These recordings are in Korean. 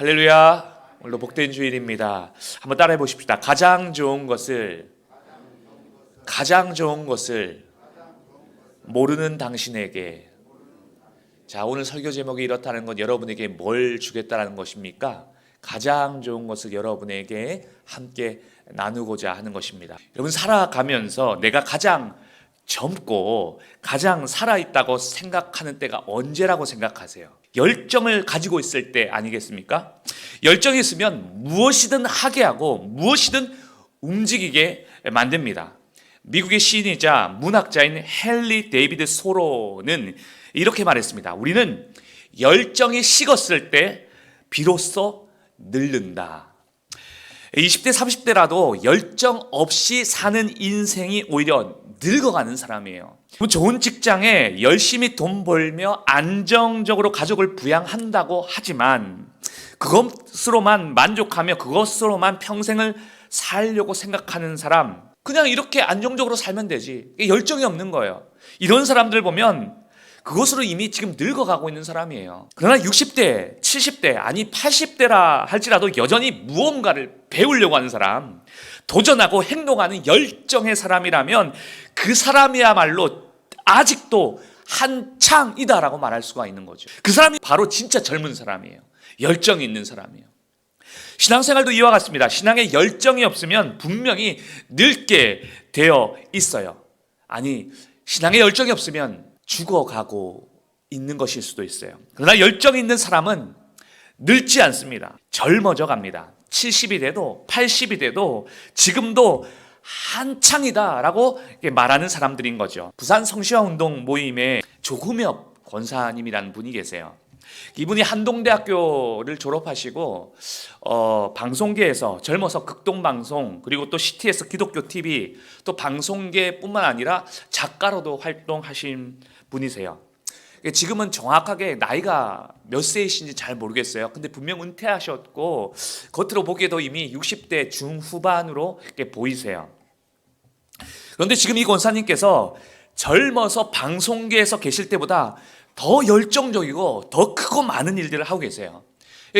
할렐루야. 오늘도 복된 주일입니다. 한번 따라해 보십시다. 가장 좋은 것을 모르는 당신에게. 자, 오늘 설교 제목이 이렇다는 건 여러분에게 뭘 주겠다는 것입니까? 가장 좋은 것을 여러분에게 함께 나누고자 하는 것입니다. 여러분, 살아가면서 내가 가장 젊고 가장 살아있다고 생각하는 때가 언제라고 생각하세요? 열정을 가지고 있을 때 아니겠습니까? 열정이 있으면 무엇이든 하게 하고 무엇이든 움직이게 만듭니다. 미국의 시인이자 문학자인 헨리 데이비드 소로는 이렇게 말했습니다. 우리는 열정이 식었을 때 비로소 늙는다. 20대 30대라도 열정 없이 사는 인생이 오히려 늙어가는 사람이에요. 좋은 직장에 열심히 돈 벌며 안정적으로 가족을 부양한다고 하지만 그것으로만 만족하며 그것으로만 평생을 살려고 생각하는 사람, 그냥 이렇게 안정적으로 살면 되지, 열정이 없는 거예요. 이런 사람들 보면 그것으로 이미 지금 늙어가고 있는 사람이에요. 그러나 60대, 70대, 아니 80대라 할지라도 여전히 무언가를 배우려고 하는 사람, 도전하고 행동하는 열정의 사람이라면 그 사람이야말로 아직도 한창이다라고 말할 수가 있는 거죠. 그 사람이 바로 진짜 젊은 사람이에요. 열정이 있는 사람이에요. 신앙생활도 이와 같습니다. 신앙에 열정이 없으면 분명히 늙게 되어 있어요. 아니, 신앙에 열정이 없으면 죽어가고 있는 것일 수도 있어요. 그러나 열정이 있는 사람은 늙지 않습니다. 젊어져 갑니다. 70이 돼도 80이 돼도 지금도 한창이다라고 말하는 사람들인 거죠. 부산 성시화운동 모임에 조금엽 권사님이라는 분이 계세요. 이분이 한동대학교를 졸업하시고 방송계에서 젊어서 극동방송, 그리고 또 CTS 기독교 TV, 또 방송계뿐만 아니라 작가로도 활동하신 분이세요. 지금은 정확하게 나이가 몇 세이신지 잘 모르겠어요. 근데 분명 은퇴하셨고 겉으로 보기에도 이미 60대 중후반으로 이렇게 보이세요. 그런데 지금 이 권사님께서 젊어서 방송계에서 계실 때보다 더 열정적이고 더 크고 많은 일들을 하고 계세요.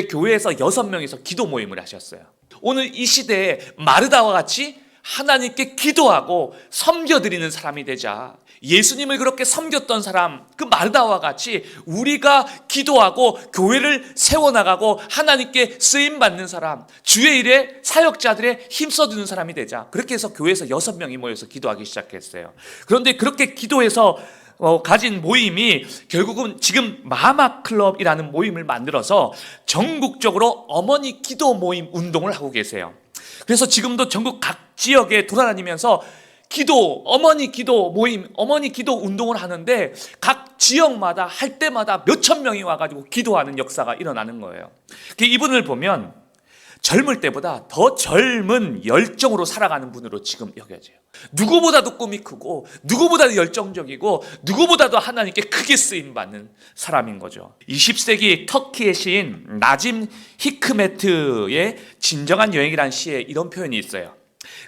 교회에서 6명이서 기도 모임을 하셨어요. 오늘 이 시대에 마르다와 같이 하나님께 기도하고 섬겨드리는 사람이 되자. 예수님을 그렇게 섬겼던 사람, 그 마르다와 같이 우리가 기도하고 교회를 세워나가고 하나님께 쓰임받는 사람, 주의 일에 사역자들의 힘써주는 사람이 되자. 그렇게 해서 교회에서 6명이 모여서 기도하기 시작했어요. 그런데 그렇게 기도해서 가진 모임이 결국은 지금 마마클럽이라는 모임을 만들어서 전국적으로 어머니 기도 모임 운동을 하고 계세요. 그래서 지금도 전국 각 지역에 돌아다니면서 어머니 기도 모임, 어머니 기도 운동을 하는데 각 지역마다 할 때마다 몇천 명이 와가지고 기도하는 역사가 일어나는 거예요. 이분을 보면 젊을 때보다 더 젊은 열정으로 살아가는 분으로 지금 여겨져요. 누구보다도 꿈이 크고 누구보다도 열정적이고 누구보다도 하나님께 크게 쓰임받는 사람인 거죠. 20세기 터키의 시인 나짐 히크메트의 진정한 여행이라는 시에 이런 표현이 있어요.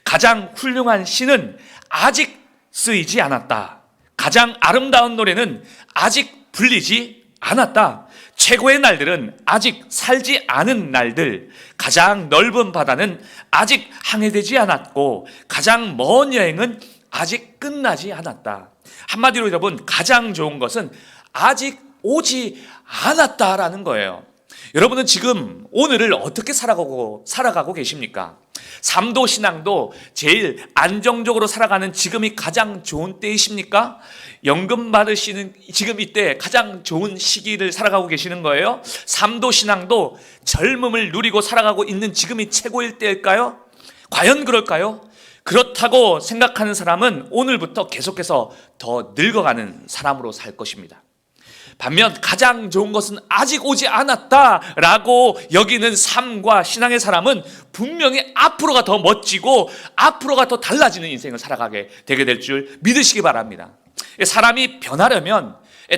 가장 훌륭한 시는 아직 쓰이지 않았다. 가장 아름다운 노래는 아직 불리지 않았다. 최고의 날들은 아직 살지 않은 날들, 가장 넓은 바다는 아직 항해되지 않았고 가장 먼 여행은 아직 끝나지 않았다. 한마디로 여러분, 가장 좋은 것은 아직 오지 않았다라는 거예요. 여러분은 지금 오늘을 어떻게 살아가고 계십니까? 삶도 신앙도 제일 안정적으로 살아가는 지금이 가장 좋은 때이십니까? 연금 받으시는 지금 이때 가장 좋은 시기를 살아가고 계시는 거예요? 삶도 신앙도 젊음을 누리고 살아가고 있는 지금이 최고일 때일까요? 과연 그럴까요? 그렇다고 생각하는 사람은 오늘부터 계속해서 더 늙어가는 사람으로 살 것입니다. 반면 가장 좋은 것은 아직 오지 않았다라고 여기는 삶과 신앙의 사람은 분명히 앞으로가 더 멋지고 앞으로가 더 달라지는 인생을 살아가게 되게 될 줄 믿으시기 바랍니다. 사람이 변하려면,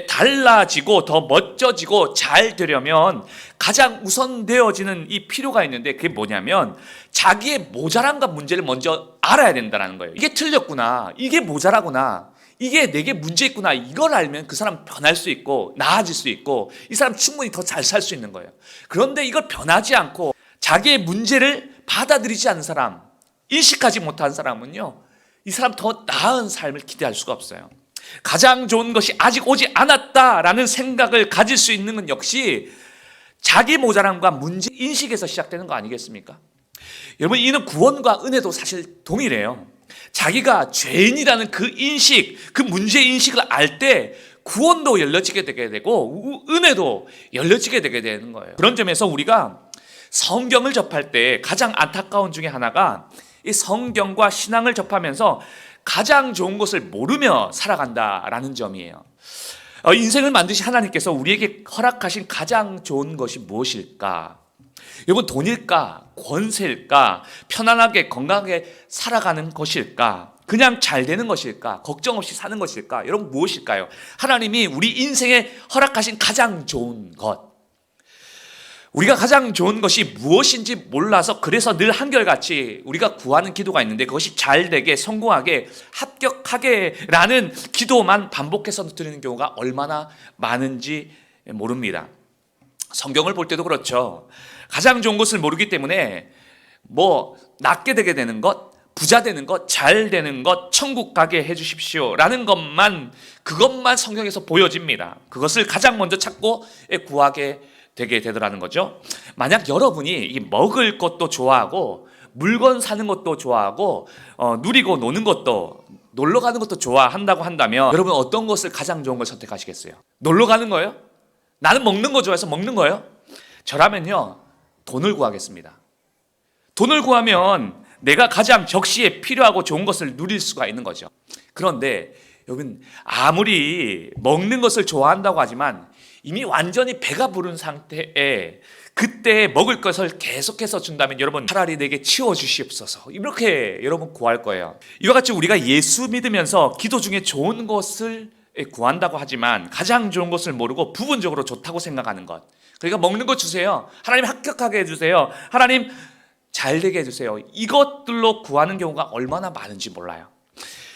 달라지고 더 멋져지고 잘 되려면 가장 우선되어지는 이 필요가 있는데, 그게 뭐냐면 자기의 모자람과 문제를 먼저 알아야 된다는 거예요. 이게 틀렸구나, 이게 모자라구나, 이게 내게 문제 있구나, 이걸 알면 그 사람 변할 수 있고 나아질 수 있고 이 사람 충분히 더 잘 살 수 있는 거예요. 그런데 이걸 변하지 않고 자기의 문제를 받아들이지 않는 사람, 인식하지 못한 사람은요, 이 사람 더 나은 삶을 기대할 수가 없어요. 가장 좋은 것이 아직 오지 않았다라는 생각을 가질 수 있는 건 역시 자기 모자람과 문제 인식에서 시작되는 거 아니겠습니까? 여러분, 이는 구원과 은혜도 사실 동일해요. 자기가 죄인이라는 그 인식, 그 문제 인식을 알 때 구원도 열려지게 되게 되고 은혜도 열려지게 되게 되는 거예요. 그런 점에서 우리가 성경을 접할 때 가장 안타까운 중에 하나가 이 성경과 신앙을 접하면서 가장 좋은 것을 모르며 살아간다라는 점이에요. 인생을 만드신 하나님께서 우리에게 허락하신 가장 좋은 것이 무엇일까? 여러분, 돈일까? 권세일까? 편안하게 건강하게 살아가는 것일까? 그냥 잘 되는 것일까? 걱정 없이 사는 것일까? 여러분, 무엇일까요? 하나님이 우리 인생에 허락하신 가장 좋은 것, 우리가 가장 좋은 것이 무엇인지 몰라서 그래서 늘 한결같이 우리가 구하는 기도가 있는데 그것이 잘 되게, 성공하게, 합격하게 라는 기도만 반복해서 드리는 경우가 얼마나 많은지 모릅니다. 성경을 볼 때도 그렇죠. 가장 좋은 것을 모르기 때문에 낫게 되게 되는 것, 부자 되는 것, 잘 되는 것, 천국 가게 해주십시오 라는 그것만 성경에서 보여집니다. 그것을 가장 먼저 찾고 구하게 되게 되더라는 거죠. 만약 여러분이 먹을 것도 좋아하고 물건 사는 것도 좋아하고 누리고 노는 것도, 놀러 가는 것도 좋아한다고 한다면 여러분 어떤 것을 가장 좋은 걸 선택하시겠어요? 놀러 가는 거예요? 나는 먹는 거 좋아해서 먹는 거예요? 저라면요, 돈을 구하겠습니다. 돈을 구하면 내가 가장 적시에 필요하고 좋은 것을 누릴 수가 있는 거죠. 그런데 여러분, 아무리 먹는 것을 좋아한다고 하지만 이미 완전히 배가 부른 상태에 그때 먹을 것을 계속해서 준다면 여러분, 차라리 내게 치워주시옵소서, 이렇게 여러분 구할 거예요. 이와 같이 우리가 예수 믿으면서 기도 중에 좋은 것을 구한다고 하지만 가장 좋은 것을 모르고 부분적으로 좋다고 생각하는 것, 그러니까 먹는 거 주세요, 하나님 합격하게 해주세요, 하나님 잘 되게 해주세요, 이것들로 구하는 경우가 얼마나 많은지 몰라요.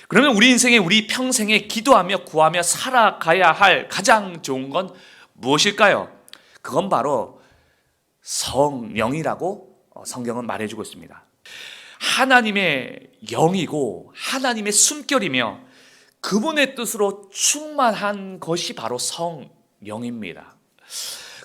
그러면 우리 인생에, 우리 평생에 기도하며 구하며 살아가야 할 가장 좋은 건 무엇일까요? 그건 바로 성령이라고 성경은 말해주고 있습니다. 하나님의 영이고 하나님의 숨결이며 그분의 뜻으로 충만한 것이 바로 성령입니다.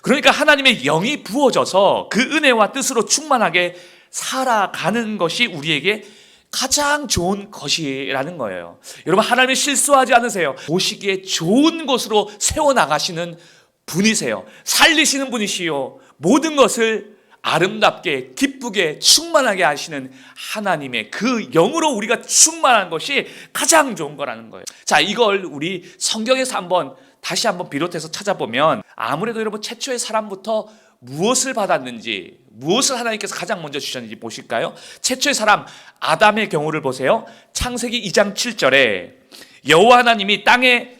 그러니까 하나님의 영이 부어져서 그 은혜와 뜻으로 충만하게 살아가는 것이 우리에게 가장 좋은 것이라는 거예요. 여러분, 하나님이 실수하지 않으세요. 보시기에 좋은 것으로 세워나가시는 분이세요. 살리시는 분이시요, 모든 것을 아름답게 기쁘게 충만하게 하시는 하나님의 그 영으로 우리가 충만한 것이 가장 좋은 거라는 거예요. 자, 이걸 우리 성경에서 다시 한번 비롯해서 찾아보면 아무래도 여러분 최초의 사람부터 무엇을 받았는지, 무엇을 하나님께서 가장 먼저 주셨는지 보실까요? 최초의 사람 아담의 경우를 보세요. 창세기 2장 7절에 여호와 하나님이 땅에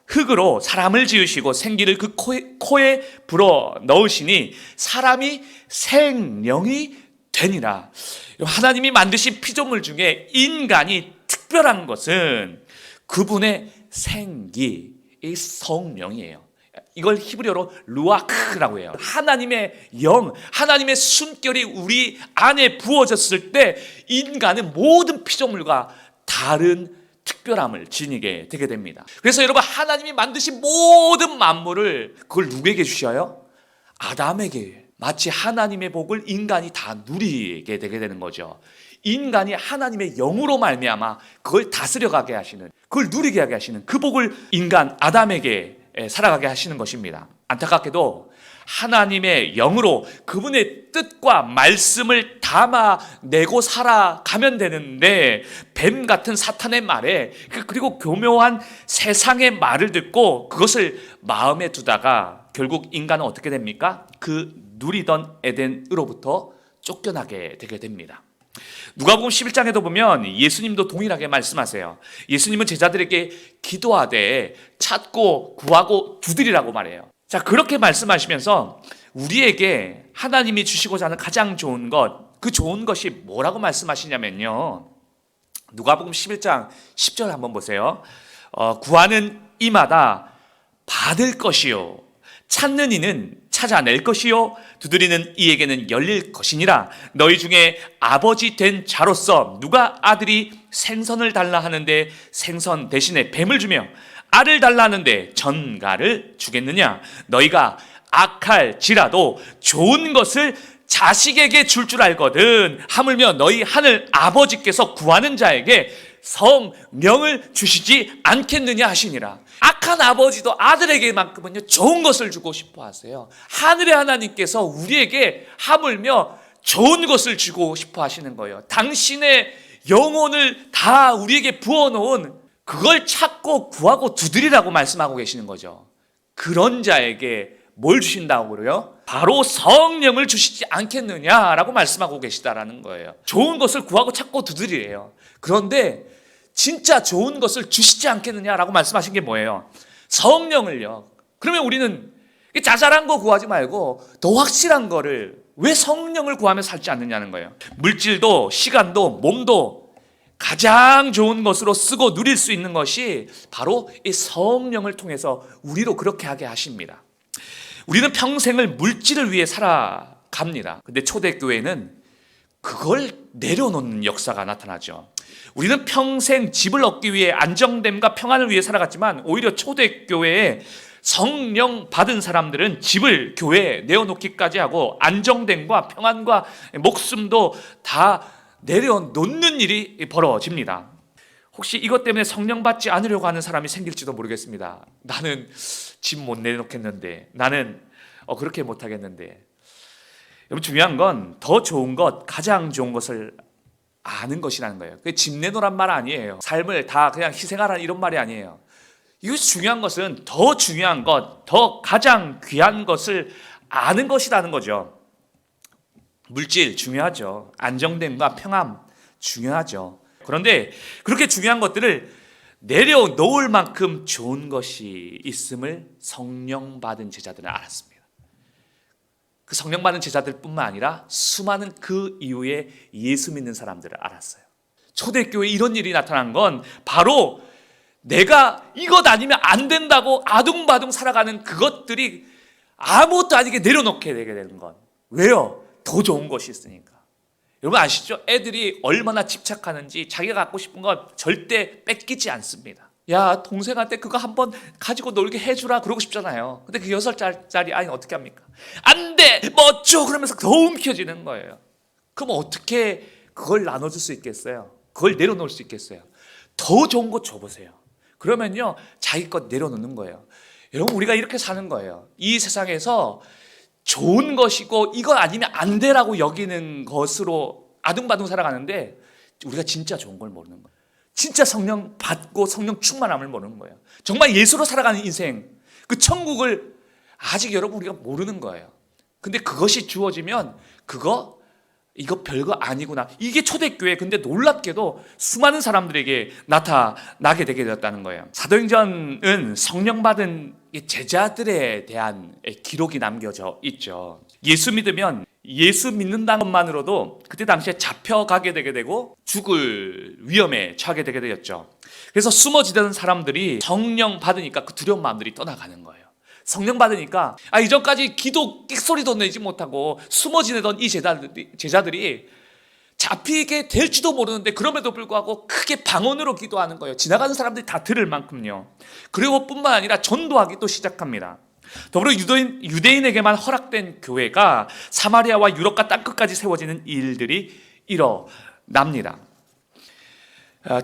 흙으로 사람을 지으시고 생기를 그 코에 불어 넣으시니 사람이 생명이 되니라. 하나님이 만드신 피조물 중에 인간이 특별한 것은 그분의 생기, 이 성령이에요. 이걸 히브리어로 루아크라고 해요. 하나님의 영, 하나님의 숨결이 우리 안에 부어졌을 때 인간은 모든 피조물과 다른 특별함을 지니게 되게 됩니다. 그래서 여러분, 하나님이 만드신 모든 만물을 그걸 누구에게 주셔요? 아담에게. 마치 하나님의 복을 인간이 다 누리게 되게 되는 거죠. 인간이 하나님의 영으로 말미암아 그걸 다스려가게 하시는, 그걸 누리게 하게 하시는 그 복을 인간 아담에게 살아가게 하시는 것입니다. 안타깝게도 하나님의 영으로 그분의 뜻과 말씀을 담아내고 살아가면 되는데 뱀 같은 사탄의 말에, 그리고 교묘한 세상의 말을 듣고 그것을 마음에 두다가 결국 인간은 어떻게 됩니까? 그 누리던 에덴으로부터 쫓겨나게 되게 됩니다. 누가복음 11장에도 보면 예수님도 동일하게 말씀하세요. 예수님은 제자들에게 기도하되 찾고 구하고 두드리라고 말해요. 자, 그렇게 말씀하시면서 우리에게 하나님이 주시고자 하는 가장 좋은 것, 그 좋은 것이 뭐라고 말씀하시냐면요, 누가복음 11장 10절 한번 보세요. 구하는 이마다 받을 것이요 찾는 이는 찾아낼 것이요 두드리는 이에게는 열릴 것이니라. 너희 중에 아버지 된 자로서 누가 아들이 생선을 달라 하는데 생선 대신에 뱀을 주며 알을 달라 하는데 전갈을 주겠느냐? 너희가 악할지라도 좋은 것을 자식에게 줄 줄 알거든. 하물며 너희 하늘 아버지께서 구하는 자에게 성령을 주시지 않겠느냐 하시니라. 악한 아버지도 아들에게만큼은요 좋은 것을 주고 싶어 하세요. 하늘의 하나님께서 우리에게 하물며 좋은 것을 주고 싶어 하시는 거예요. 당신의 영혼을 다 우리에게 부어놓은 그걸 찾고 구하고 두드리라고 말씀하고 계시는 거죠. 그런 자에게 뭘 주신다고 그래요? 바로 성령을 주시지 않겠느냐라고 말씀하고 계시다라는 거예요. 좋은 것을 구하고 찾고 두드리래요. 그런데 진짜 좋은 것을 주시지 않겠느냐라고 말씀하신 게 뭐예요? 성령을요. 그러면 우리는 자잘한 거 구하지 말고 더 확실한 거를 왜 성령을 구하며 살지 않느냐는 거예요. 물질도 시간도 몸도 가장 좋은 것으로 쓰고 누릴 수 있는 것이 바로 이 성령을 통해서 우리로 그렇게 하게 하십니다. 우리는 평생을 물질을 위해 살아갑니다. 근데 초대교회는 그걸 내려놓는 역사가 나타나죠. 우리는 평생 집을 얻기 위해 안정됨과 평안을 위해 살아갔지만 오히려 초대교회에 성령 받은 사람들은 집을 교회에 내어놓기까지 하고 안정됨과 평안과 목숨도 다 내려놓는 일이 벌어집니다. 혹시 이것 때문에 성령 받지 않으려고 하는 사람이 생길지도 모르겠습니다. 나는 집 못 내놓겠는데, 나는 그렇게 못하겠는데. 여러분, 중요한 건 더 좋은 것, 가장 좋은 것을 아는 것이라는 거예요. 그게 집 내놓으란 말 아니에요. 삶을 다 그냥 희생하라는 이런 말이 아니에요. 이것이 중요한 것은 더 중요한 것, 더 가장 귀한 것을 아는 것이라는 거죠. 물질 중요하죠. 안정됨과 평안 중요하죠. 그런데 그렇게 중요한 것들을 내려놓을 만큼 좋은 것이 있음을 성령 받은 제자들은 알았습니다. 그 성령 받은 제자들뿐만 아니라 수많은 그 이후에 예수 믿는 사람들을 알았어요. 초대교회에 이런 일이 나타난 건 바로 내가 이것 아니면 안 된다고 아둥바둥 살아가는 그것들이 아무것도 아니게 내려놓게 되게 되는 건 왜요? 더 좋은 것이 있으니까. 여러분 아시죠? 애들이 얼마나 집착하는지 자기가 갖고 싶은 건 절대 뺏기지 않습니다. 야, 동생한테 그거 한번 가지고 놀게 해주라 그러고 싶잖아요. 근데 그 6살짜리 아이는 어떻게 합니까? 안 돼! 뭐 줘! 그러면서 더 움켜쥐는 거예요. 그럼 어떻게 그걸 나눠줄 수 있겠어요? 그걸 내려놓을 수 있겠어요? 더 좋은 거 줘보세요. 그러면요 자기 것 내려놓는 거예요. 여러분 우리가 이렇게 사는 거예요. 이 세상에서 좋은 것이고 이거 아니면 안 되라고 여기는 것으로 아둥바둥 살아가는데 우리가 진짜 좋은 걸 모르는 거예요. 진짜 성령 받고 성령 충만함을 모르는 거예요. 정말 예수로 살아가는 인생, 그 천국을 아직 여러분 우리가 모르는 거예요. 근데 그것이 주어지면 이거 별거 아니구나. 이게 초대교회. 근데 놀랍게도 수많은 사람들에게 나타나게 되게 되었다는 거예요. 사도행전은 성령 받은 제자들에 대한 기록이 남겨져 있죠. 예수 믿으면 예수 믿는다는 것만으로도 그때 당시에 잡혀가게 되게 되고 죽을 위험에 처하게 되게 되었죠. 그래서 숨어지던 사람들이 성령 받으니까 그 두려운 마음들이 떠나가는 거예요. 성령 받으니까 이전까지 기도 끽소리도 내지 못하고 숨어 지내던 이 제자들이 잡히게 될지도 모르는데 그럼에도 불구하고 크게 방언으로 기도하는 거예요. 지나가는 사람들이 다 들을 만큼요. 그리고 뿐만 아니라 전도하기 또 시작합니다. 더불어 유대인에게만 허락된 교회가 사마리아와 유럽과 땅끝까지 세워지는 일들이 일어납니다.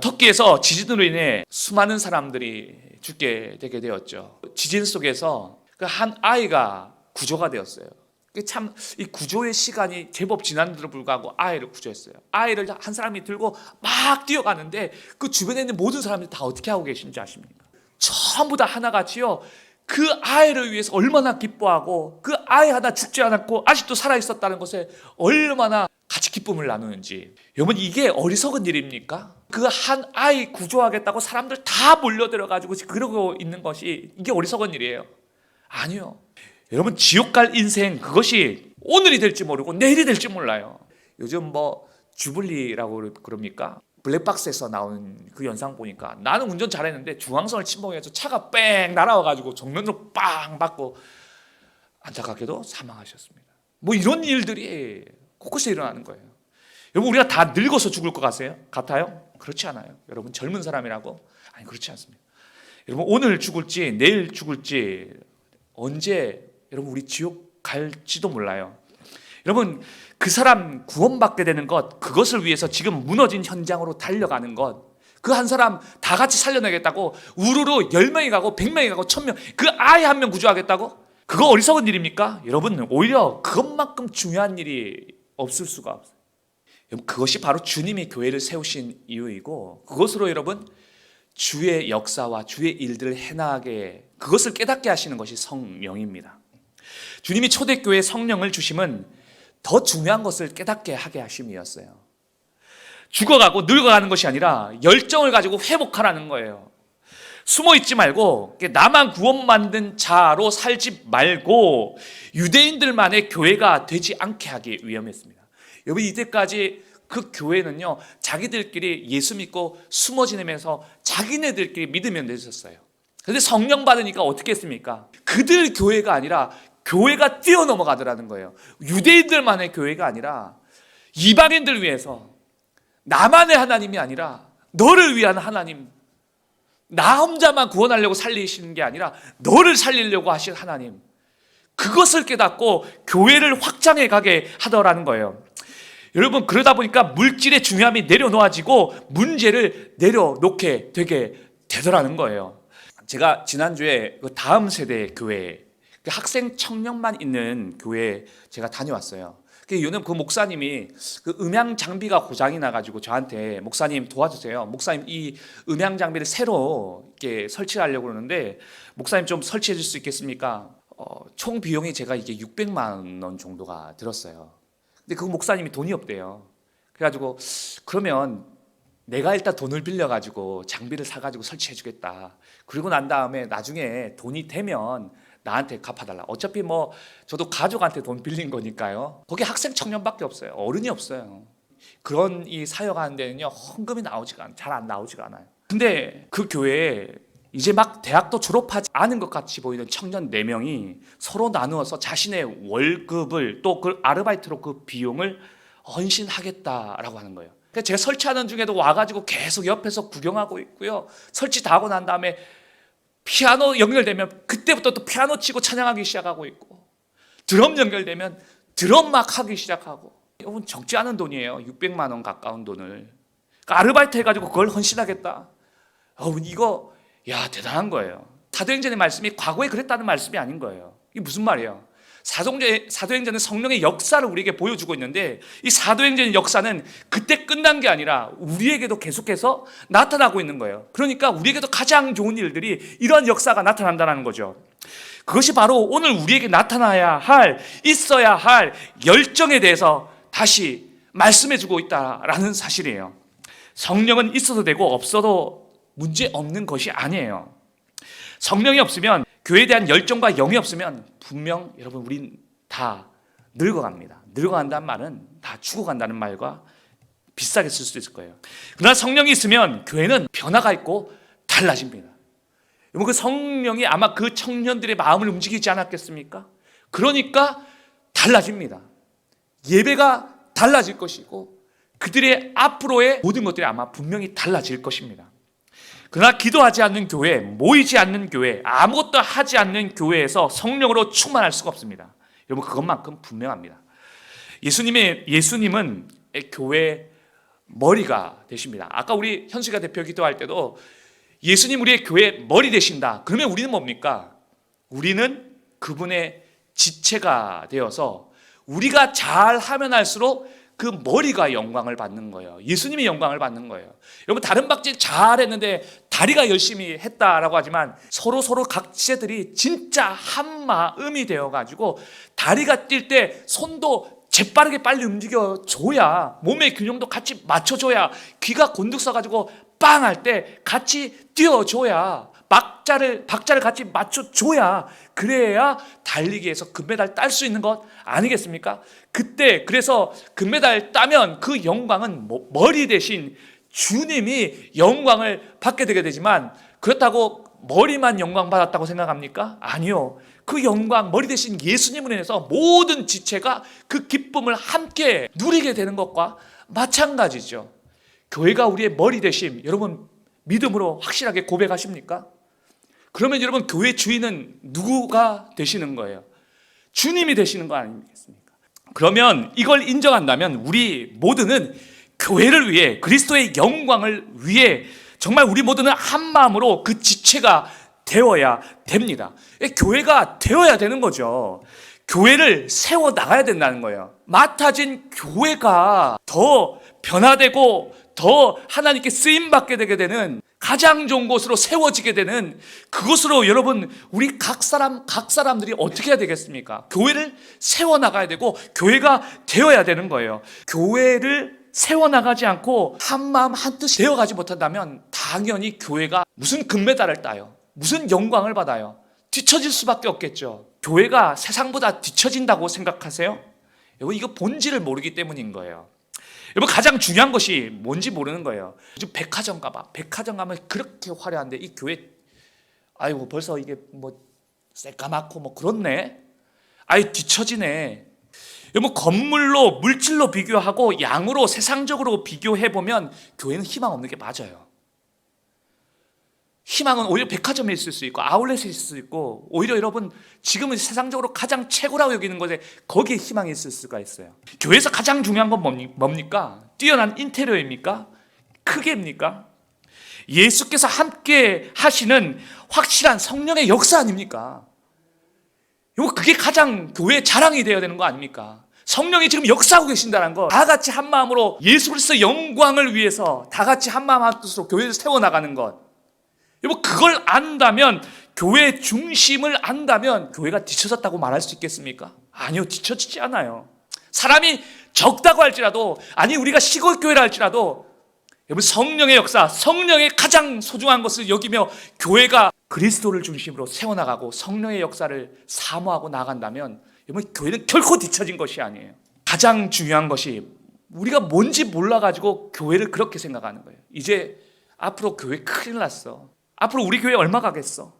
터키에서 지진으로 인해 수많은 사람들이 죽게 되게 되었죠. 지진 속에서 그 한 아이가 구조가 되었어요. 참 이 구조의 시간이 제법 지난데도 불구하고 아이를 구조했어요. 아이를 한 사람이 들고 막 뛰어가는데 그 주변에 있는 모든 사람들이 다 어떻게 하고 계신지 아십니까? 전부 다 하나같이요. 그 아이를 위해서 얼마나 기뻐하고 그 아이 하나 죽지 않았고 아직도 살아있었다는 것에 얼마나 같이 기쁨을 나누는지. 여러분 이게 어리석은 일입니까? 그 한 아이 구조하겠다고 사람들 다 몰려들어가지고 그러고 있는 것이 이게 어리석은 일이에요? 아니요. 여러분 지옥 갈 인생 그것이 오늘이 될지 모르고 내일이 될지 몰라요. 요즘 뭐 주블리라고 그럽니까? 블랙박스에서 나온 그 영상 보니까 나는 운전 잘했는데 중앙선을 침범해서 차가 뺑 날아와가지고 정면으로 빵 맞고 안타깝게도 사망하셨습니다. 뭐 이런 일들이 곳곳에 일어나는 거예요. 여러분, 우리가 다 늙어서 죽을 것 같아요? 그렇지 않아요. 여러분, 젊은 사람이라고? 아니, 그렇지 않습니다. 여러분, 오늘 죽을지 내일 죽을지 언제 여러분 우리 지옥 갈지도 몰라요. 여러분, 그 사람 구원받게 되는 것, 그것을 위해서 지금 무너진 현장으로 달려가는 것, 그 한 사람 다 같이 살려내겠다고 우르르 10명이 가고 100명이 가고 1000명, 그 아예 한 명 구조하겠다고? 그거 어리석은 일입니까? 여러분, 오히려 그것만큼 중요한 일이 없을 수가 없어요. 그것이 바로 주님이 교회를 세우신 이유이고, 그것으로 여러분 주의 역사와 주의 일들을 해나가게, 그것을 깨닫게 하시는 것이 성령입니다. 주님이 초대교회에 성령을 주심은 더 중요한 것을 깨닫게 하게 하심이었어요. 죽어가고 늙어가는 것이 아니라 열정을 가지고 회복하라는 거예요. 숨어있지 말고 나만 구원받는 자로 살지 말고 유대인들만의 교회가 되지 않게 하기 위함이었습니다. 여러분, 이때까지 그 교회는요, 자기들끼리 예수 믿고 숨어 지내면서 자기네들끼리 믿으면 되셨어요. 그런데 성령 받으니까 어떻게 했습니까? 그들 교회가 아니라 교회가 뛰어넘어가더라는 거예요. 유대인들만의 교회가 아니라 이방인들 위해서, 나만의 하나님이 아니라 너를 위한 하나님, 나 혼자만 구원하려고 살리시는 게 아니라 너를 살리려고 하신 하나님, 그것을 깨닫고 교회를 확장해 가게 하더라는 거예요. 여러분, 그러다 보니까 물질의 중요함이 내려놓아지고 문제를 내려놓게 되게 되더라는 거예요. 제가 지난주에 그 다음 세대 교회, 학생 청년만 있는 교회 제가 다녀왔어요. 이유는 그 목사님이 그 음향 장비가 고장이 나가지고 저한테, 목사님 도와주세요. 목사님, 이 음향 장비를 새로 이렇게 설치하려고 그러는데 목사님 좀 설치해 줄 수 있겠습니까? 총 비용이 제가 이게 600만 원 정도가 들었어요. 근데 그 목사님이 돈이 없대요. 그래가지고 그러면 내가 일단 돈을 빌려가지고 장비를 사가지고 설치해 주겠다. 그리고 난 다음에 나중에 돈이 되면 나한테 갚아달라. 어차피 뭐 저도 가족한테 돈 빌린 거니까요. 거기 학생 청년밖에 없어요. 어른이 없어요. 그런 이 사역하는 데는요, 헌금이 잘 안 나오지가 않아요. 근데 그 교회에 이제 막 대학도 졸업하지 않은 것 같이 보이는 청년 4명이 서로 나누어서 자신의 월급을 또 그 아르바이트로 그 비용을 헌신하겠다라고 하는 거예요. 그래서 제가 설치하는 중에도 와가지고 계속 옆에서 구경하고 있고요. 설치 다 하고 난 다음에 피아노 연결되면 그때부터 또 피아노 치고 찬양하기 시작하고 있고, 드럼 연결되면 드럼 막 하기 시작하고. 이건 적지 않은 돈이에요. 600만 원 가까운 돈을. 그러니까 아르바이트 해가지고 그걸 헌신하겠다. 이거 대단한 거예요. 사도행전의 말씀이 과거에 그랬다는 말씀이 아닌 거예요. 이게 무슨 말이에요? 사도행전은 성령의 역사를 우리에게 보여주고 있는데, 이 사도행전의 역사는 그때 끝난 게 아니라 우리에게도 계속해서 나타나고 있는 거예요. 그러니까 우리에게도 가장 좋은 일들이, 이런 역사가 나타난다는 거죠. 그것이 바로 오늘 우리에게 나타나야 할, 있어야 할 열정에 대해서 다시 말씀해주고 있다라는 사실이에요. 성령은 있어도 되고 없어도 문제 없는 것이 아니에요. 성령이 없으면, 교회에 대한 열정과 영이 없으면 분명 여러분 우린 다 늙어갑니다. 늙어간다는 말은 다 죽어간다는 말과 비슷하게 쓸 수도 있을 거예요. 그러나 성령이 있으면 교회는 변화가 있고 달라집니다. 여러분, 그 성령이 아마 그 청년들의 마음을 움직이지 않았겠습니까? 그러니까 달라집니다. 예배가 달라질 것이고 그들의 앞으로의 모든 것들이 아마 분명히 달라질 것입니다. 그러나 기도하지 않는 교회, 모이지 않는 교회, 아무것도 하지 않는 교회에서 성령으로 충만할 수가 없습니다. 여러분, 그것만큼 분명합니다. 예수님은 교회 머리가 되십니다. 아까 우리 현수가 대표 기도할 때도 예수님 우리의 교회 머리 되신다. 그러면 우리는 뭡니까? 우리는 그분의 지체가 되어서 우리가 잘하면 할수록 그 머리가 영광을 받는 거예요. 예수님이 영광을 받는 거예요. 여러분, 다른 박쥐 잘했는데 다리가 열심히 했다라고 하지만 서로 각지들이 진짜 한 마음이 되어가지고 다리가 뛸 때 손도 재빠르게 빨리 움직여줘야, 몸의 균형도 같이 맞춰줘야, 귀가 곤둑 서가지고 빵 할 때 같이 뛰어줘야, 박자를 같이 맞춰줘야, 그래야 달리기에서 금메달 딸 수 있는 것 아니겠습니까? 그래서 금메달 따면 그 영광은 머리 대신 주님이 영광을 받게 되게 되지만, 그렇다고 머리만 영광 받았다고 생각합니까? 아니요. 그 영광, 머리 대신 예수님을 인해서 모든 지체가 그 기쁨을 함께 누리게 되는 것과 마찬가지죠. 교회가 우리의 머리 대심, 여러분 믿음으로 확실하게 고백하십니까? 그러면 여러분 교회 주인은 누구가 되시는 거예요? 주님이 되시는 거 아니겠습니까? 그러면 이걸 인정한다면 우리 모두는 교회를 위해, 그리스도의 영광을 위해 정말 우리 모두는 한 마음으로 그 지체가 되어야 됩니다. 교회가 되어야 되는 거죠. 교회를 세워 나가야 된다는 거예요. 맡아진 교회가 더 변화되고 더 하나님께 쓰임받게 되게 되는, 가장 좋은 곳으로 세워지게 되는 그곳으로 여러분, 우리 각 사람들이 어떻게 해야 되겠습니까? 교회를 세워나가야 되고 교회가 되어야 되는 거예요. 교회를 세워나가지 않고 한마음 한뜻이 되어가지 못한다면 당연히 교회가 무슨 금메달을 따요, 무슨 영광을 받아요? 뒤처질 수밖에 없겠죠. 교회가 세상보다 뒤처진다고 생각하세요? 여러분, 이거 본질을 모르기 때문인 거예요. 여러분, 가장 중요한 것이 뭔지 모르는 거예요. 요즘 백화점 가봐. 백화점 가면 그렇게 화려한데 이 교회, 아이고 벌써 이게 뭐 새까맣고 뭐 그렇네, 아이 뒤처지네. 여러분, 건물로, 물질로 비교하고 양으로, 세상적으로 비교해보면 교회는 희망 없는 게 맞아요. 희망은 오히려 백화점에 있을 수 있고 아울렛에 있을 수 있고, 오히려 여러분 지금은 세상적으로 가장 최고라고 여기는 것에 거기에 희망이 있을 수가 있어요. 교회에서 가장 중요한 건 뭡니까? 뛰어난 인테리어입니까? 크게입니까? 예수께서 함께 하시는 확실한 성령의 역사 아닙니까? 그게 가장 교회의 자랑이 되어야 되는 거 아닙니까? 성령이 지금 역사하고 계신다는 거, 다 같이 한 마음으로 예수 그리스도의 영광을 위해서 다 같이 한 마음 한 뜻으로 교회를 세워나가는 것, 여러분 그걸 안다면, 교회의 중심을 안다면 교회가 뒤처졌다고 말할 수 있겠습니까? 아니요, 뒤처지지 않아요. 사람이 적다고 할지라도, 아니 우리가 시골 교회라 할지라도, 여러분 성령의 역사, 성령의 가장 소중한 것을 여기며 교회가 그리스도를 중심으로 세워나가고 성령의 역사를 사모하고 나간다면 여러분 교회는 결코 뒤처진 것이 아니에요. 가장 중요한 것이 우리가 뭔지 몰라가지고 교회를 그렇게 생각하는 거예요. 이제 앞으로 교회 큰일 났어, 앞으로 우리 교회 얼마 가겠어,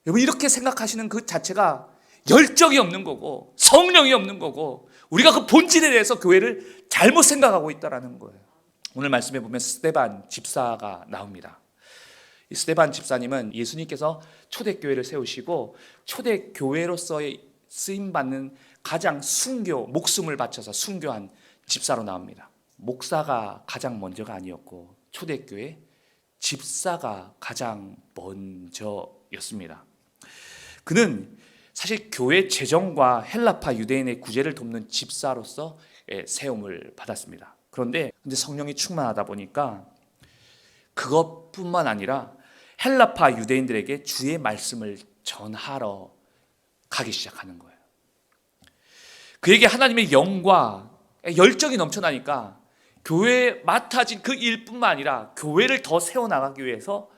여러분 이렇게 생각하시는 그 자체가 열정이 없는 거고 성령이 없는 거고, 우리가 그 본질에 대해서 교회를 잘못 생각하고 있다는 거예요. 오늘 말씀에 보면 스데반 집사가 나옵니다. 이 스데반 집사님은 예수님께서 초대교회를 세우시고 초대교회로서의 쓰임받는 가장 목숨을 바쳐서 순교한 집사로 나옵니다. 목사가 가장 먼저가 아니었고 초대교회 집사가 가장 먼저였습니다. 그는 사실 교회 재정과 헬라파 유대인의 구제를 돕는 집사로서 세움을 받았습니다. 그런데 성령이 충만하다 보니까 그것뿐만 아니라 헬라파 유대인들에게 주의 말씀을 전하러 가기 시작하는 거예요. 그에게 하나님의 영과 열정이 넘쳐나니까 교회에 맡아진 그 일뿐만 아니라 교회를 더 세워나가기 위해서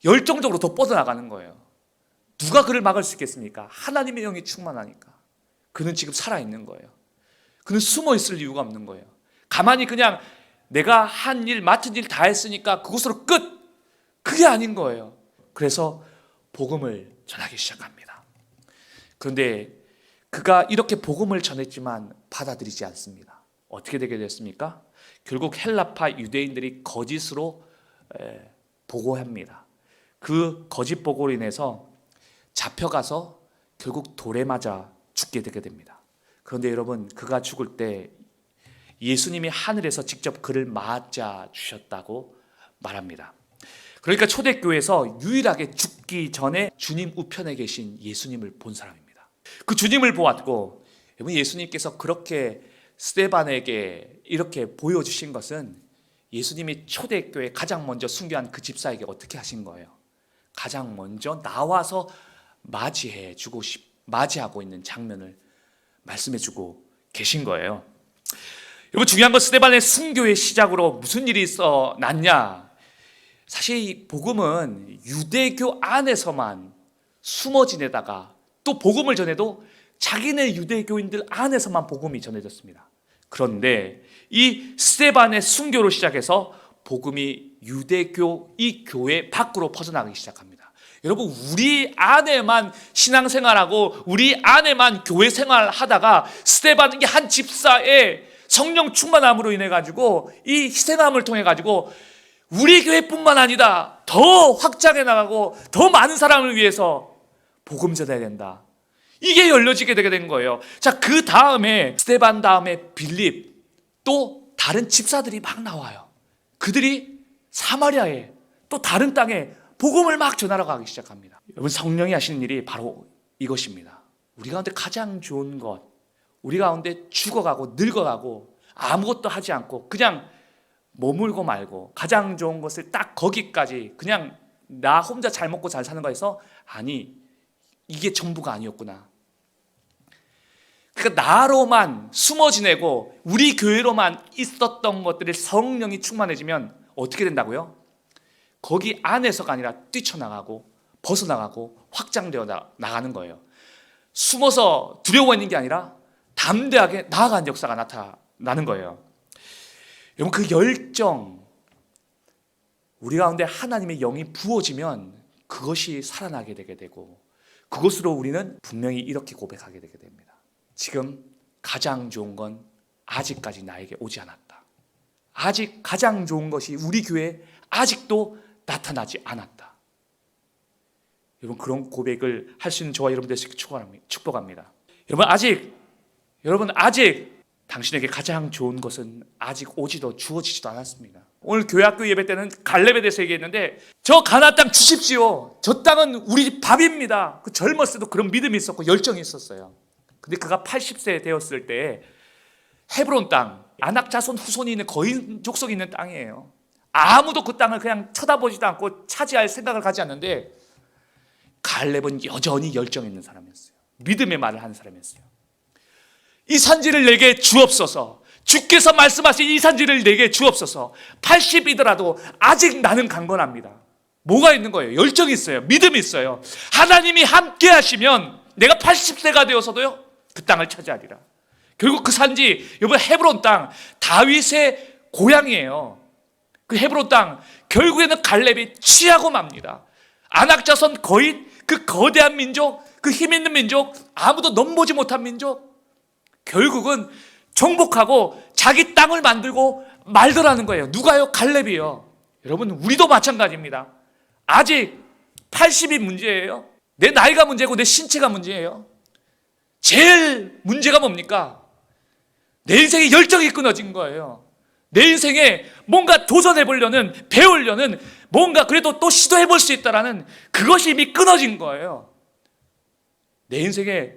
열정적으로 더 뻗어나가는 거예요. 누가 그를 막을 수 있겠습니까? 하나님의 영이 충만하니까. 그는 지금 살아있는 거예요. 그는 숨어있을 이유가 없는 거예요. 가만히 그냥 내가 한 일, 맡은 일 다 했으니까 그것으로 끝! 그게 아닌 거예요. 그래서 복음을 전하기 시작합니다. 그런데 그가 이렇게 복음을 전했지만 받아들이지 않습니다. 어떻게 되게 됐습니까? 결국 헬라파 유대인들이 거짓으로 보고합니다. 그 거짓 보고로 인해서 잡혀가서 결국 돌에 맞아 죽게 되게 됩니다. 그런데 여러분, 그가 죽을 때 예수님이 하늘에서 직접 그를 맞아 주셨다고 말합니다. 그러니까 초대교회에서 유일하게 죽기 전에 주님 우편에 계신 예수님을 본 사람입니다. 그 주님을 보았고, 여러분 예수님께서 그렇게 스데반에게 이렇게 보여주신 것은 예수님이 초대교회 가장 먼저 순교한 그 집사에게 어떻게 하신 거예요? 가장 먼저 나와서 맞이하고 있는 장면을 말씀해주고 계신 거예요. 여러분 중요한 건 스데반의 순교의 시작으로 무슨 일이 났냐? 사실 이 복음은 유대교 안에서만 숨어 지내다가 또 복음을 전해도 자기네 유대교인들 안에서만 복음이 전해졌습니다. 그런데 이 스데반의 순교로 시작해서 복음이 유대교 이 교회 밖으로 퍼져나가기 시작합니다. 여러분, 우리 안에만 신앙생활하고 우리 안에만 교회 생활하다가 스데반 한 집사의 성령 충만함으로 인해 가지고 이 희생함을 통해 가지고 우리 교회뿐만 아니다, 더 확장해 나가고 더 많은 사람을 위해서 복음 전해야 된다. 이게 열려지게 되게 된 거예요. 자, 그 다음에 스데반 다음에 빌립, 또 다른 집사들이 막 나와요. 그들이 사마리아에 또 다른 땅에 복음을 막 전하러 가기 시작합니다. 여러분, 성령이 하시는 일이 바로 이것입니다. 우리 가운데 가장 좋은 것, 우리 가운데 죽어가고 늙어가고 아무것도 하지 않고 그냥 머물고 말고 가장 좋은 것을 딱 거기까지 그냥 나 혼자 잘 먹고 잘 사는 거에서 아니, 이게 전부가 아니었구나. 그러니까 나로만 숨어 지내고 우리 교회로만 있었던 것들을 성령이 충만해지면 어떻게 된다고요? 거기 안에서가 아니라 뛰쳐나가고 벗어나가고 확장되어 나가는 거예요. 숨어서 두려워하는 게 아니라 담대하게 나아가는 역사가 나타나는 거예요. 여러분, 그 열정, 우리 가운데 하나님의 영이 부어지면 그것이 살아나게 되게 되고 그것으로 우리는 분명히 이렇게 고백하게 되게 됩니다. 지금 가장 좋은 건 아직까지 나에게 오지 않았다. 아직 가장 좋은 것이 우리 교회에 아직도 나타나지 않았다. 여러분, 그런 고백을 할 수 있는 저와 여러분 되시길 축복합니다. 여러분 아직 당신에게 가장 좋은 것은 아직 오지도 주어지지도 않았습니다. 오늘 교회학교 예배 때는 갈렙에 대해서 얘기했는데 저 가나안 땅 주십시오. 저 땅은 우리 밥입니다. 그 젊었을 때도 그런 믿음이 있었고 열정이 있었어요. 근데 그가 80세 되었을 때 헤브론 땅, 아낙 자손 후손이 있는 거인 족속이 있는 땅이에요. 아무도 그 땅을 그냥 쳐다보지도 않고 차지할 생각을 가지 않는데 갈렙은 여전히 열정 있는 사람이었어요. 믿음의 말을 하는 사람이었어요. 이 산지를 내게 주옵소서. 주께서 말씀하신 이 산지를 내게 주옵소서. 80이더라도 아직 나는 강건합니다. 뭐가 있는 거예요? 열정이 있어요. 믿음이 있어요. 하나님이 함께 하시면 내가 80세가 되어서도요 그 땅을 차지하리라. 결국 그 산지, 여러분, 헤브론 땅, 다윗의 고향이에요. 그 헤브론 땅, 결국에는 갈렙이 취하고 맙니다. 아낙 자손 거인, 그 거대한 민족, 그 힘 있는 민족, 아무도 넘보지 못한 민족, 결국은 정복하고 자기 땅을 만들고 말더라는 거예요. 누가요? 갈렙이요. 여러분, 우리도 마찬가지입니다. 아직 80이 문제예요. 내 나이가 문제고 내 신체가 문제예요. 제일 문제가 뭡니까? 내 인생에 열정이 끊어진 거예요. 내 인생에 뭔가 도전해보려는, 배우려는, 뭔가 그래도 또 시도해볼 수 있다라는 그것이 이미 끊어진 거예요. 내 인생에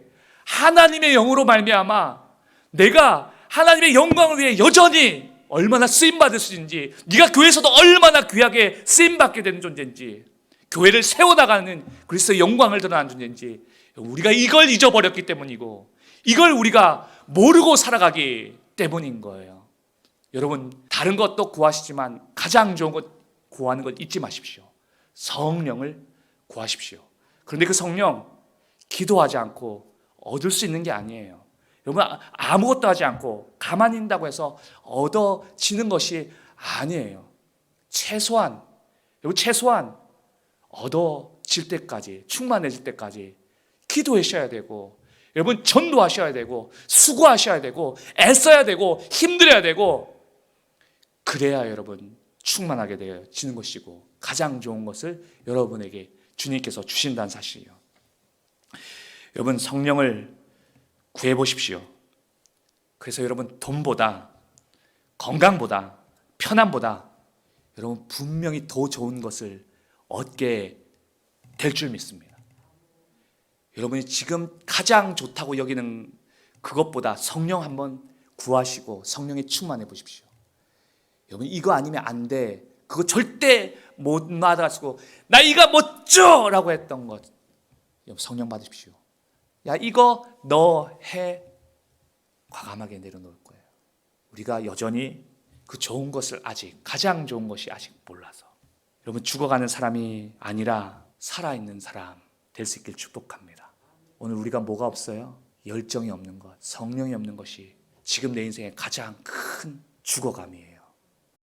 하나님의 영으로 말미암아 내가 하나님의 영광을 위해 여전히 얼마나 쓰임받을 수 있는지, 네가 교회에서도 얼마나 귀하게 쓰임받게 되는 존재인지, 교회를 세워나가는 그리스도의 영광을 드러나는 존재인지, 우리가 이걸 잊어버렸기 때문이고 이걸 우리가 모르고 살아가기 때문인 거예요. 여러분, 다른 것도 구하시지만 가장 좋은 것 구하는 것 잊지 마십시오. 성령을 구하십시오. 그런데 그 성령 기도하지 않고 얻을 수 있는 게 아니에요. 여러분, 아무것도 하지 않고 가만히 있다고 해서 얻어지는 것이 아니에요. 최소한 얻어질 때까지, 충만해질 때까지 기도하셔야 되고, 여러분, 전도하셔야 되고, 수고하셔야 되고, 애써야 되고, 힘들어야 되고, 그래야 여러분 충만하게 되어지는 것이고 가장 좋은 것을 여러분에게 주님께서 주신다는 사실이에요. 여러분, 성령을 구해보십시오. 그래서 여러분, 돈보다, 건강보다, 편안보다 여러분 분명히 더 좋은 것을 얻게 될 줄 믿습니다. 여러분이 지금 가장 좋다고 여기는 그것보다 성령 한번 구하시고 성령에 충만해 보십시오. 여러분, 이거 아니면 안 돼, 그거 절대 못 받아가지고 나 이거 못 줘! 라고 했던 것, 여러분 성령 받으십시오. 야, 이거 너 해. 과감하게 내려놓을 거예요. 우리가 여전히 그 좋은 것을 아직, 가장 좋은 것이 아직 몰라서, 여러분 죽어가는 사람이 아니라 살아있는 사람 될 수 있길 축복합니다. 오늘 우리가 뭐가 없어요? 열정이 없는 것, 성령이 없는 것이 지금 내 인생의 가장 큰 죽어감이에요.